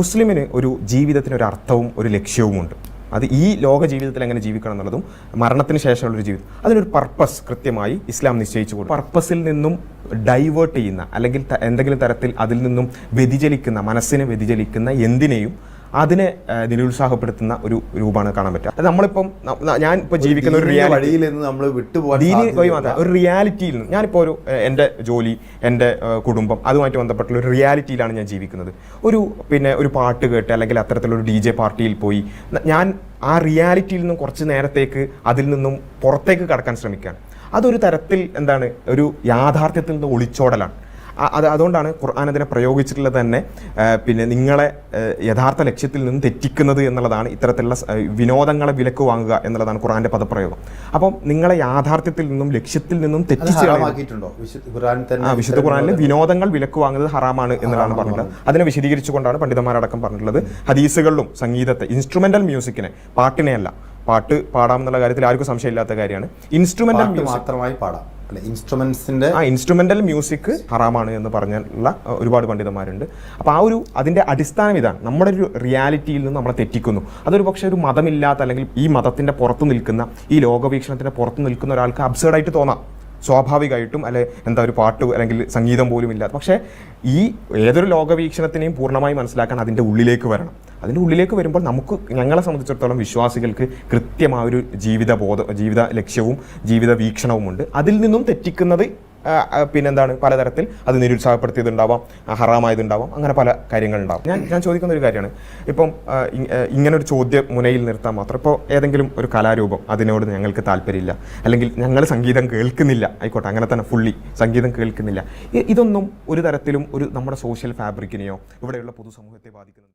മുസ്ലിമിന് ഒരു ജീവിതത്തിന് ഒരു അർത്ഥവും ഒരു ലക്ഷ്യവുമുണ്ട്. അത് ഈ ലോക ജീവിതത്തിൽ എങ്ങനെ ജീവിക്കണം എന്നുള്ളതും മരണത്തിന് ശേഷമുള്ളൊരു ജീവിതം, അതിനൊരു പർപ്പസ് കൃത്യമായി ഇസ്ലാം നിശ്ചയിച്ചു കൊടുക്കും. പർപ്പസിൽ നിന്നും ഡൈവേർട്ട് ചെയ്യുന്ന അല്ലെങ്കിൽ എന്തെങ്കിലും തരത്തിൽ അതിൽ നിന്നും വ്യതിചലിക്കുന്ന, മനസ്സിനെ വ്യതിചലിക്കുന്ന എന്തിനേയും അതിനെ നിരുത്സാഹപ്പെടുത്തുന്ന ഒരു രൂപമാണ് കാണാൻ പറ്റുക. അത് നമ്മളിപ്പം ഞാൻ ഇപ്പോൾ ജീവിക്കുന്ന ഒരു വഴിയിൽ നിന്ന് നമ്മൾ വിട്ടുപോകാൻ ഒരു റിയാലിറ്റിയിൽ നിന്ന്, ഞാനിപ്പോൾ എൻ്റെ ജോലി, എൻ്റെ കുടുംബം, അതുമായിട്ട് ബന്ധപ്പെട്ടുള്ള ഒരു റിയാലിറ്റിയിലാണ് ഞാൻ ജീവിക്കുന്നത്. ഒരു പാട്ട് കേട്ട് അല്ലെങ്കിൽ അത്തരത്തിലൊരു DJ പാർട്ടിയിൽ പോയി ഞാൻ ആ റിയാലിറ്റിയിൽ നിന്നും കുറച്ച് നേരത്തേക്ക് അതിൽ നിന്നും പുറത്തേക്ക് കടക്കാൻ ശ്രമിക്കുകയാണ്. അതൊരു തരത്തിൽ ഒരു യാഥാർത്ഥ്യത്തിൽ നിന്ന് ഒളിച്ചോടലാണ്. അതുകൊണ്ടാണ് ഖുർആൻ അതിനെ പ്രയോഗിച്ചിട്ടുള്ളത് തന്നെ നിങ്ങളെ യഥാർത്ഥ ലക്ഷ്യത്തിൽ നിന്നും തെറ്റിക്കുന്നത് എന്നുള്ളതാണ്. ഇത്തരത്തിലുള്ള വിനോദങ്ങളെ വിലക്ക് വാങ്ങുക എന്നുള്ളതാണ് ഖുർആന്റെ പദപ്രയോഗം. അപ്പം നിങ്ങളെ യാഥാർത്ഥ്യത്തിൽ നിന്നും ലക്ഷ്യത്തിൽ നിന്നും തെറ്റിച്ച് വിശുദ്ധ ഖുർആനിൽ വിനോദങ്ങൾ വിലക്ക് വാങ്ങുന്നത് ഹറാമാണ് എന്നുള്ളതാണ് പറഞ്ഞിട്ടുള്ളത്. അതിനെ വിശദീകരിച്ചുകൊണ്ടാണ് പണ്ഡിതന്മാരടക്കം പറഞ്ഞിട്ടുള്ളത്. ഹദീസുകളിലും സംഗീതത്തെ, ഇൻസ്ട്രുമെന്റൽ മ്യൂസിക്കിനെ, പാട്ടിനെയല്ല, പാട്ട് പാടാമെന്നുള്ള കാര്യത്തിൽ ആർക്കും സംശയമില്ലാത്ത കാര്യമാണ്. ഇൻസ്ട്രുമെന്റൽ മ്യൂസിക് മാത്രമായി പാടാം, ഇൻസ്ട്രുമെന്റൽ മ്യൂസിക് ഹറാമാണ് എന്ന് പറഞ്ഞുള്ള ഒരുപാട് പണ്ഡിതന്മാരുണ്ട്. അപ്പോൾ അതിന്റെ അടിസ്ഥാനം ഇതാണ്, നമ്മുടെ ഒരു റിയാലിറ്റിയിൽ നിന്ന് നമ്മളെ തെറ്റിക്കുന്നു. അതൊരു പക്ഷേ ഒരു മതമില്ലാത്ത അല്ലെങ്കിൽ ഈ മതത്തിന്റെ പുറത്തു നിൽക്കുന്ന, ഈ ലോകവീക്ഷണത്തിന്റെ പുറത്തു നിൽക്കുന്ന ഒരാൾക്ക് അബ്സേർഡായിട്ട് തോന്നാം സ്വാഭാവികമായിട്ടും, ഒരു പാട്ട് അല്ലെങ്കിൽ സംഗീതം പോലും ഇല്ലാത്ത. പക്ഷേ ഈ ഏതൊരു ലോകവീക്ഷണത്തിനെയും പൂർണ്ണമായി മനസ്സിലാക്കാൻ അതിൻ്റെ ഉള്ളിലേക്ക് വരണം. അതിൻ്റെ ഉള്ളിലേക്ക് വരുമ്പോൾ ഞങ്ങളെ സംബന്ധിച്ചിടത്തോളം വിശ്വാസികൾക്ക് കൃത്യമായൊരു ജീവിത ലക്ഷ്യവും ജീവിത വീക്ഷണവുമുണ്ട്. അതിൽ നിന്നും തെറ്റിക്കുന്നത് പലതരത്തിൽ അത് നിരുത്സാഹപ്പെടുത്തിയതുണ്ടാവാം, ഹറാമായതുണ്ടാവാം, അങ്ങനെ പല കാര്യങ്ങളുണ്ടാവും. ഞാൻ ചോദിക്കുന്ന ഒരു കാര്യമാണ്, ഇപ്പം ഇങ്ങനൊരു ചോദ്യ മുനയിൽ നിർത്താൻ മാത്രം ഇപ്പോൾ ഏതെങ്കിലും ഒരു കലാരൂപം അതിനോട് ഞങ്ങൾക്ക് താല്പര്യമില്ല, അല്ലെങ്കിൽ ഞങ്ങൾ സംഗീതം കേൾക്കുന്നില്ല, ആയിക്കോട്ടെ, അങ്ങനെ തന്നെ ഫുള്ളി സംഗീതം കേൾക്കുന്നില്ല, ഇതൊന്നും ഒരു തരത്തിലും നമ്മുടെ സോഷ്യൽ ഫാബ്രിക്കിനെയോ ഇവിടെയുള്ള പൊതുസമൂഹത്തെ ബാധിക്കുന്നുണ്ട്.